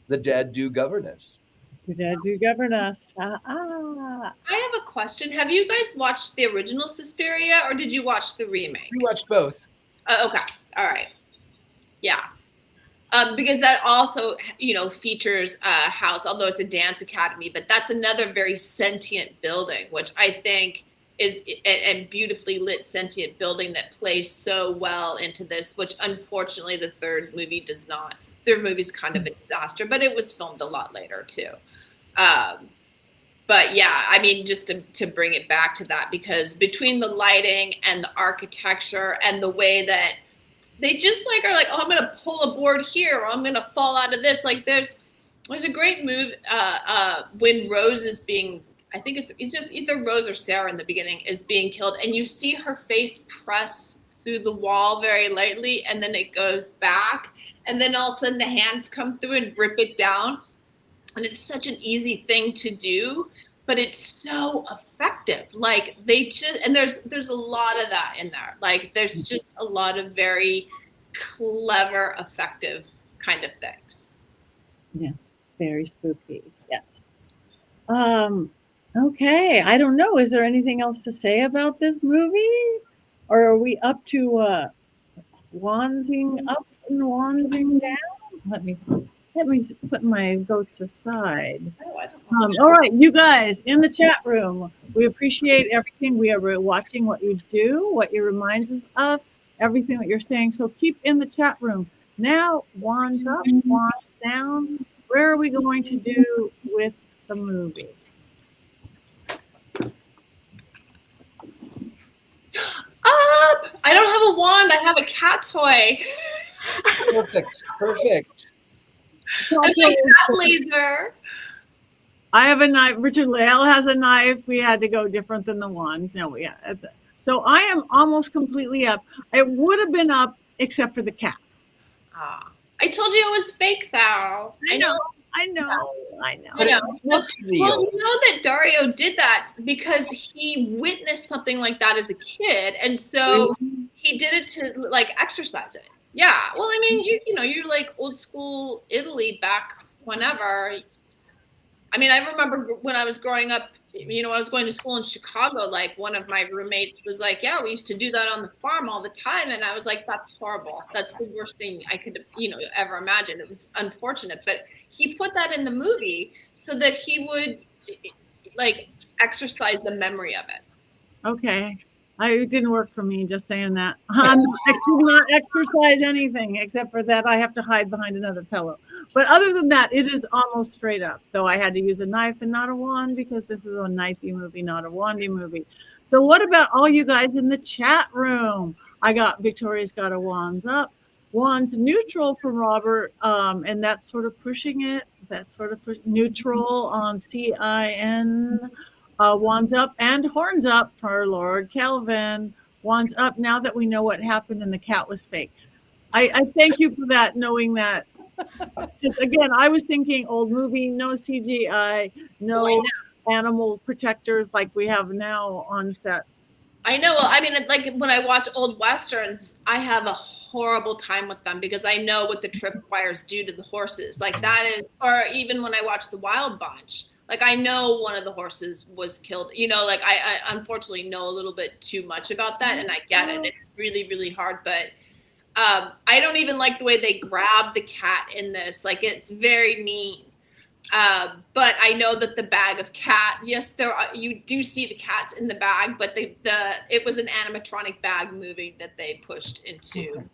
the dead do govern us. The dead do govern us. I have a question. Have you guys watched the original Suspiria, or did you watch the remake? We watched both. Okay. All right. Yeah. Because that also, features a house, although it's a dance academy, but that's another very sentient building, which I think is a beautifully lit sentient building that plays so well into this, which unfortunately the third movie does not. Third movie's kind of a disaster, but it was filmed a lot later too. But yeah, I mean, just to bring it back to that, because between the lighting and the architecture and the way that they just are like, oh, I'm going to pull a board here, or I'm going to fall out of this. Like there's a great move when Rose is being, I think it's either Rose or Sarah in the beginning, is being killed, and you see her face press through the wall very lightly, and then it goes back, and then all of a sudden the hands come through and rip it down. And it's such an easy thing to do, but it's so effective. Like and there's a lot of that in there. Like there's just a lot of very clever, effective kind of things. Yeah, very spooky. Yes. Okay, I don't know. Is there anything else to say about this movie, or are we up to wanzing up and wanzing down? Let me put my goats aside. Oh, I I don't know. All right, you guys in the chat room, we appreciate everything. We are watching what you do, what you remind us of, everything that you're saying. So keep in the chat room. Now, wands up, wands down. Where are we going to do with the movie? Up! I don't have a wand. I have a cat toy. Perfect. And my cat laser. I have a knife. Richard-Lael has a knife. We had to go different than the wand. No, we had. So I am almost completely up. It would have been up except for the cats. I told you it was fake, though. I know. But it looks real. Well, you know that Dario did that because he witnessed something like that as a kid, and so he did it to like exercise it. Yeah. Well, I mean, you're like old school Italy back whenever. I mean, I remember when I was growing up, when I was going to school in Chicago, like one of my roommates was like, yeah, we used to do that on the farm all the time. And I was like, that's horrible. That's the worst thing I could, ever imagine. It was unfortunate, but he put that in the movie so that he would like exercise the memory of it. Okay. It didn't work for me, just saying that. I do not exercise anything except for that I have to hide behind another pillow. But other than that, it is almost straight up. Though I had to use a knife and not a wand because this is a knifey movie, not a wandy movie. So what about all you guys in the chat room? Victoria's got a wands up. Wands neutral from Robert, and that's sort of pushing it. That's sort of neutral on CIN. Wands up and horns up for Lord Kelvin. Wands up now that we know what happened and the cat was fake. I thank you for that, knowing that. Again, I was thinking old movie, no CGI, no animal protectors like we have now on set. I know. Well, I mean, like when I watch old Westerns, I have a horrible time with them because I know what the tripwires do to the horses. Like that is, or even when I watch The Wild Bunch, like I know one of the horses was killed. Like I unfortunately know a little bit too much about that, and I get it. It's really, really hard, but I don't even like the way they grab the cat in this. Like it's very mean. But I know that the bag of cat, yes, you do see the cats in the bag, but it was an animatronic bag movie that they pushed into. Okay.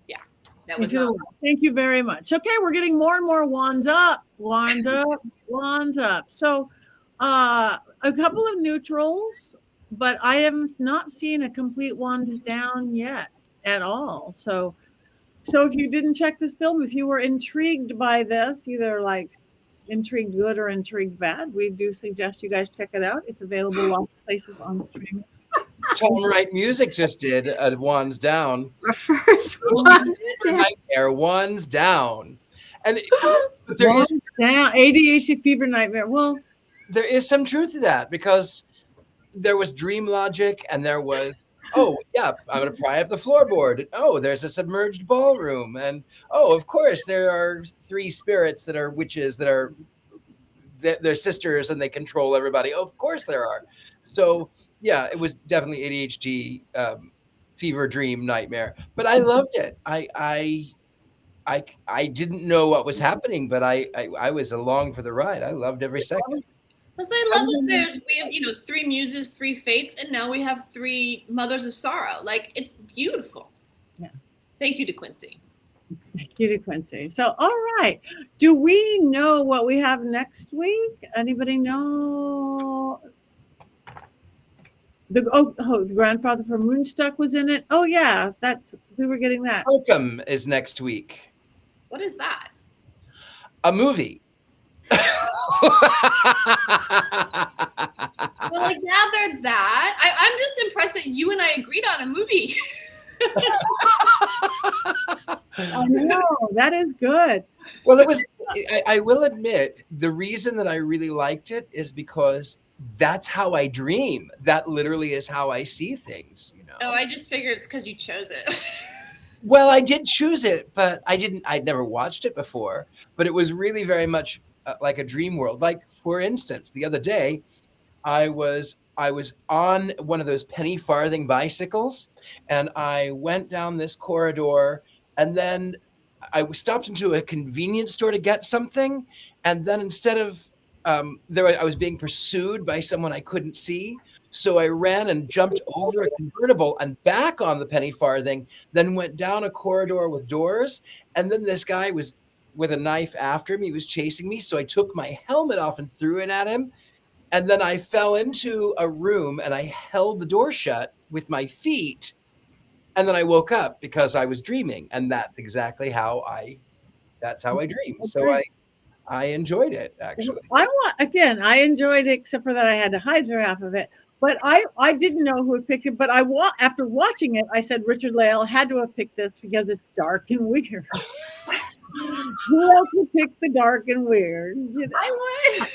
Yeah, that was. Thank you very much. Okay, we're getting more and more wands up, wands up, wands up. So, a couple of neutrals, but I have not seen a complete wands down yet at all. So if you didn't check this film, if you were intrigued by this, either like intrigued good or intrigued bad, we do suggest you guys check it out. It's available lots of places on streaming. Tone Right Music just did a Wands Down. First Nightmare, Wands Down. And Wands down, ADHD fever nightmare. Well, there is some truth to that because there was dream logic and there was, oh, yeah, I'm going to pry up the floorboard. And, oh, there's a submerged ballroom. And, oh, of course, there are 3 spirits that are witches that are they're sisters and they control everybody. Oh, of course there are. So, yeah, it was definitely ADHD fever dream nightmare. But I loved it. I didn't know what was happening, but I was along for the ride. I loved every second. Plus, I love that we have 3 muses, 3 fates, and now we have 3 mothers of sorrow. Like it's beautiful. Yeah. Thank you to Quincy. Thank you to Quincy. So, all right. Do we know what we have next week? Anybody know? The grandfather from Moonstruck was in it. Oh yeah, we were getting that. Welcome is next week. What is that? A movie. Well, I gathered that. I'm just impressed that you and I agreed on a movie. I know, that is good. Well, it was. I will admit the reason that I really liked it is because that's how I dream. That literally is how I see things. Oh, I just figured it's because you chose it. Well, I did choose it, but I'd never watched it before. But it was really very much like a dream world. Like, for instance, the other day, I was on one of those penny farthing bicycles, and I went down this corridor, and then I stopped into a convenience store to get something, and then instead of I was being pursued by someone I couldn't see. So I ran and jumped over a convertible and back on the penny farthing, then went down a corridor with doors. And then this guy was with a knife after me. He was chasing me. So I took my helmet off and threw it at him. And then I fell into a room and I held the door shut with my feet. And then I woke up because I was dreaming. And that's exactly how I dream. So I enjoyed it, actually. I enjoyed it, except for that I had to hide through half of it. But I didn't know who had picked it. But after watching it, I said Richard-Lael had to have picked this because it's dark and weird. Who else would pick the dark and weird? You know? I would.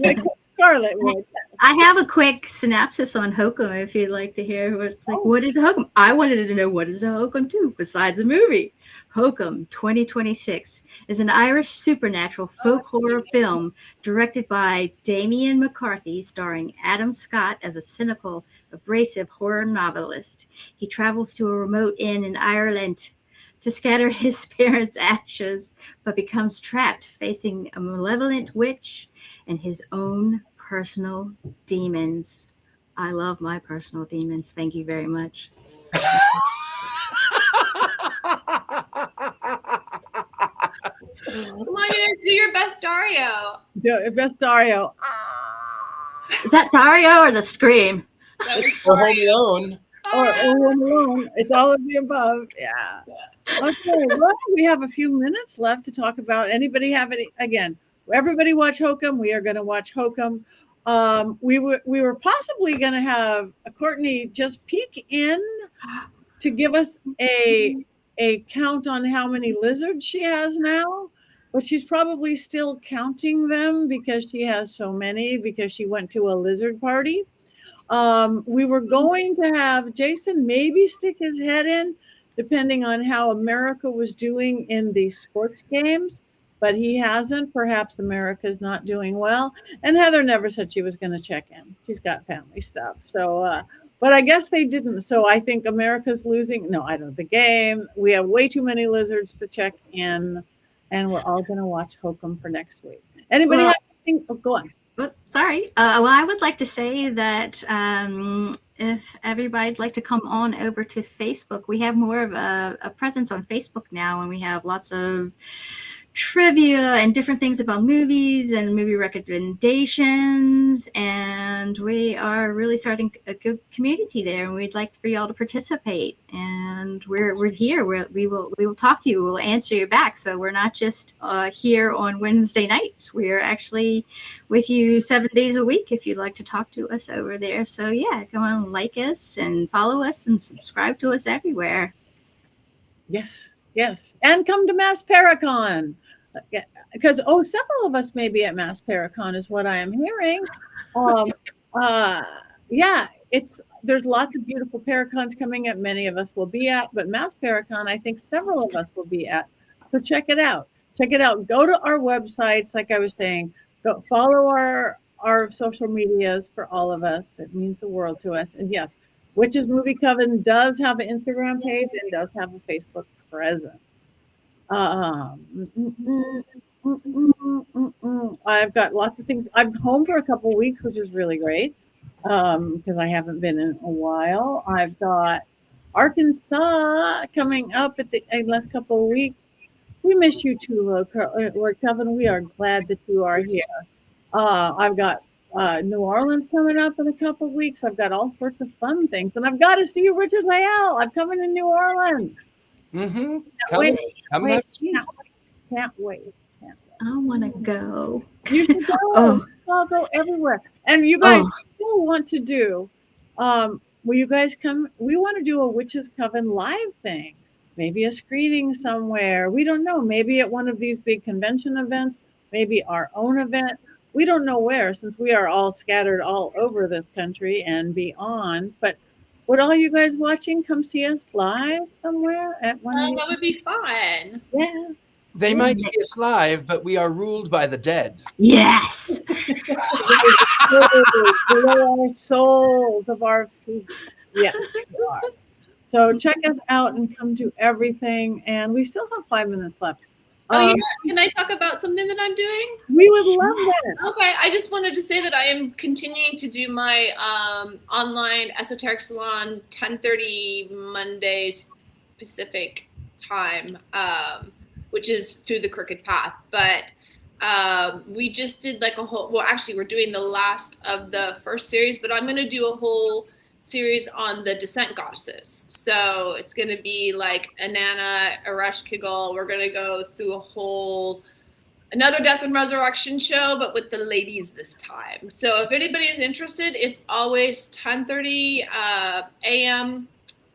Like Scarlett would. I have a quick synopsis on Hokum if you'd like to hear what is a Hokum. I wanted to know what is a Hokum too, besides a movie. Hokum 2026 is an Irish supernatural folk horror film directed by Damien McCarthy, starring Adam Scott as a cynical, abrasive horror novelist. He travels to a remote inn in Ireland to scatter his parents' ashes, but becomes trapped facing a malevolent witch and his own personal demons. I love my personal demons. Thank you very much. Come on, you guys, do your best Dario. The best Dario. Is that Dario or the scream? Or Home Alone. Or Home Alone. It's all of the above. Yeah. Okay. Well, we have a few minutes left to talk about. Anybody have any? Again, everybody watch Hokum. We are going to watch Hokum. We were possibly going to have Courtney just peek in to give us a count on how many lizards she has now, but she's probably still counting them because she has so many, because she went to a lizard party. We were going to have Jason maybe stick his head in, depending on how America was doing in the sports games, but he hasn't. Perhaps America's not doing well. And Heather never said she was going to check in. She's got family stuff. So, but I guess they didn't. So I think America's losing. No, I don't know the game. We have way too many lizards to check in, and we're all going to watch Hokum for next week. Anybody have anything? Oh, go on. Well, sorry. Well, I would like to say that if everybody'd like to come on over to Facebook, we have more of a presence on Facebook now, and we have lots of trivia and different things about movies and movie recommendations, and we are really starting a good community there, and we'd like for y'all to participate. And we're here. We will talk to you. We'll answer you back. So we're not just here on Wednesday nights. We're actually with you 7 days a week if you'd like to talk to us over there. So yeah, come on, like us and follow us and subscribe to us everywhere. Yes, and come to Mass Paracon, because several of us may be at Mass Paracon, is what I am hearing. There's lots of beautiful Paracons coming up. Many of us will be at, but Mass Paracon, I think several of us will be at. So check it out. Go to our websites, like I was saying. Go follow our social medias for all of us. It means the world to us. And yes, Witches Movie Coven does have an Instagram page and does have a Facebook presence. I've got lots of things. I'm home for a couple of weeks, which is really great because I haven't been in a while. I've got Arkansas coming up at the last couple of weeks. We miss you too, Lord Coven. We are glad that you are here. I've got New Orleans coming up in a couple of weeks. I've got all sorts of fun things, and I've got to see Richard-Lael. I'm coming to New Orleans. Mm-hmm. Can't wait. I want to go. You should go. I'll go everywhere. And you guys still want to do, will you guys come? We want to do a Witches Coven live thing. Maybe a screening somewhere. We don't know. Maybe at one of these big convention events. Maybe our own event. We don't know where, since we are all scattered all over the country and beyond. But would all you guys watching come see us live somewhere at one? That would be fun. Yeah. They might see us live, but we are ruled by the dead. Yes. Our souls of our feet. Yes, we are. So check us out and come to everything. And we still have 5 minutes left. Can I talk about something that I'm doing? We would love that. Okay, I just wanted to say that I am continuing to do my online esoteric salon 10:30 Mondays Pacific time, which is through the Crooked Path. But we just did like a whole, well, actually we're doing the last of the first series, but I'm going to do a whole series on the descent goddesses. So it's going to be like Inanna, Ereshkigal. We're going to go through another death and resurrection show, but with the ladies this time. So if anybody is interested, it's always 10:30 a.m.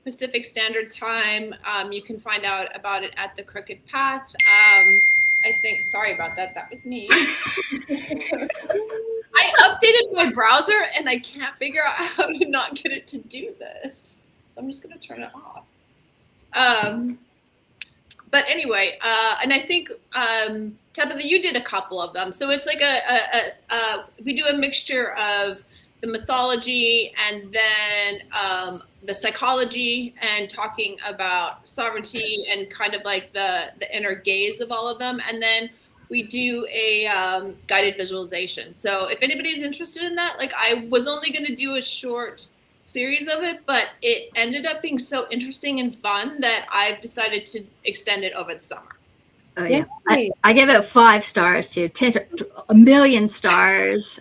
Pacific Standard Time. You can find out about it at the Crooked Path. I think, sorry about that. That was me. I updated my browser and I can't figure out how to not get it to do this. So I'm just going to turn it off. But anyway, and I think, Tabitha, you did a couple of them. So it's like we do a mixture of the mythology and then the psychology and talking about sovereignty and kind of like the inner gaze of all of them. And then we do a guided visualization. So if anybody's interested in that, like I was only going to do a short series of it, but it ended up being so interesting and fun that I've decided to extend it over the summer. Oh yeah, I give it 5 stars too. 1 million stars.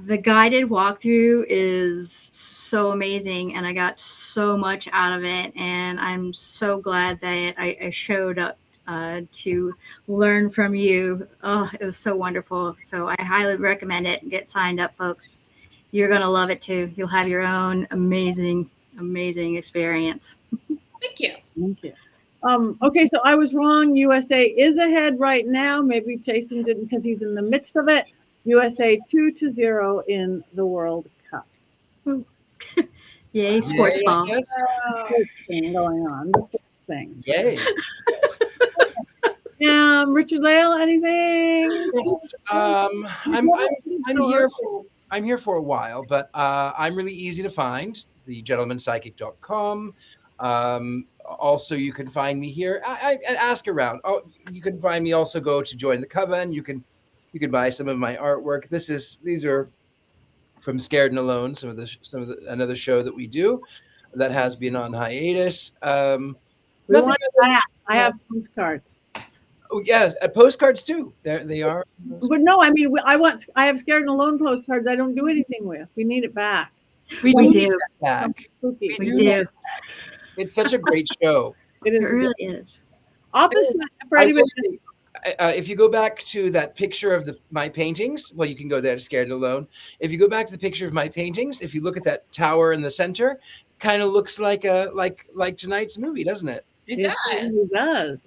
The guided walkthrough is so amazing, and I got so much out of it. And I'm so glad that I showed up to learn from you. Oh, it was so wonderful. So I highly recommend it. Get signed up, folks. You're gonna love it too. You'll have your own amazing experience. Thank you. Thank you. Okay, so I was wrong. USA is ahead right now. Maybe Jason didn't because he's in the midst of it. USA 2-0 in the World Cup. Yay, sports ball. Yes. Sports thing going on. The sports thing. Yay. Richard-Lael, anything? I'm here for a while, but I'm really easy to find. TheGentlemanPsychic.com. Also, you can find me here. I ask around. Oh, you can find me. Also, go to Join the Coven. You can buy some of my artwork. These are from Scared and Alone. Some of the another show that we do that has been on hiatus. I have postcards. Oh yeah, postcards too. They are. But no, I mean, I have Scared and Alone postcards. I don't do anything with. We need it back. We do. Need that back. We do. It's such a great show. It really is. Opposite for anybody. If you go back to that picture of my paintings, well, you can go there to Scared and Alone. If you go back to the picture of my paintings, if you look at that tower in the center, kind of looks like tonight's movie, doesn't it? It does.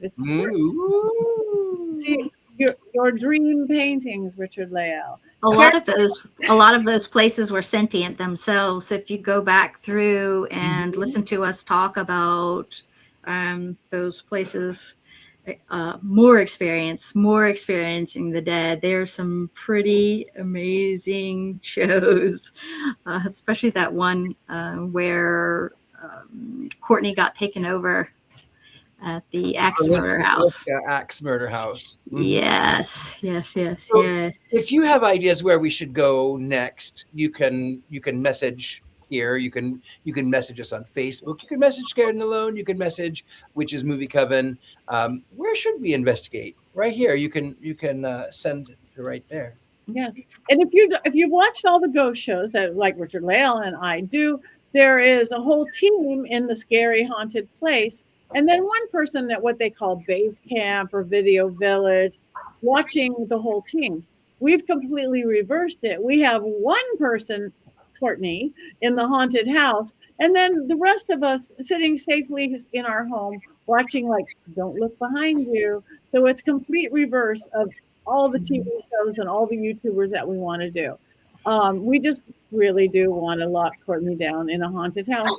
It does. See your dream paintings, Richard-Lael. A lot of those places were sentient themselves. If you go back through and listen to us talk about those places, more experiencing the dead. There's some pretty amazing shows, especially that one where Courtney got taken over at the Axe Murder House. Axe Murder House. Yes. So if you have ideas where we should go next, you can message here. You can message us on Facebook. You can message Scared and Alone. You can message Witches Movie Coven. Where should we investigate? Right here. You can send it right there. Yes, and if you've watched all the ghost shows that like Richard-Lael and I do, there is a whole team in the scary haunted place. And then one person at what they call base camp or video village, watching the whole team. We've completely reversed it. We have one person, Courtney, in the haunted house, and then the rest of us sitting safely in our home, watching like, don't look behind you. So it's complete reverse of all the TV shows and all the YouTubers that we want to do. We just really do want to lock Courtney down in a haunted house.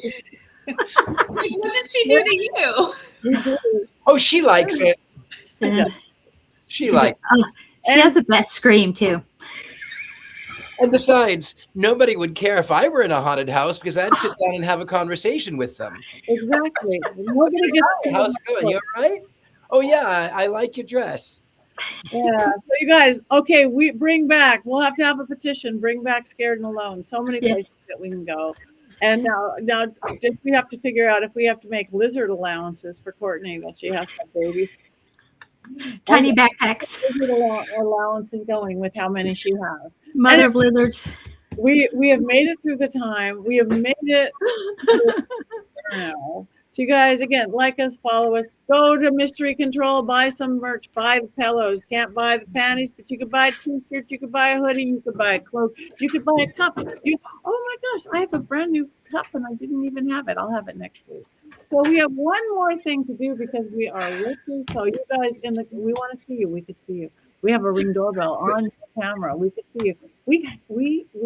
What did she do to you? Oh, she likes it. Yeah. She likes it. She has the best scream too. And besides, nobody would care if I were in a haunted house because I'd sit down and have a conversation with them. Exactly. Nobody gets Hi, how's it going? You all right? Oh yeah, I like your dress. Yeah. So you guys, okay, we bring back. We'll have to have a petition. Bring back Scared and Alone. So many places that we can go. And now, just we have to figure out if we have to make lizard allowances for Courtney that she has that baby. Tiny backpacks. Lizard allowance is going with how many she has. Mother of lizards. We have made it through the time. We have made it. Now. So you guys, again, like us, follow us, go to Mystery Control, buy some merch, buy the pillows. Can't buy the panties, but you could buy a t-shirt, you could buy a hoodie, you could buy a cloak, you could buy a cup. Oh my gosh, I have a brand new cup and I didn't even have it. I'll have it next week. So we have one more thing to do because we are witches. So you guys, we want to see you. We could see you. We have a Ring doorbell on camera. We could see you.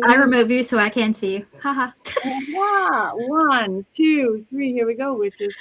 I remove you so I can see you. Haha. Wow. 1, 2, 3. Here we go, witches.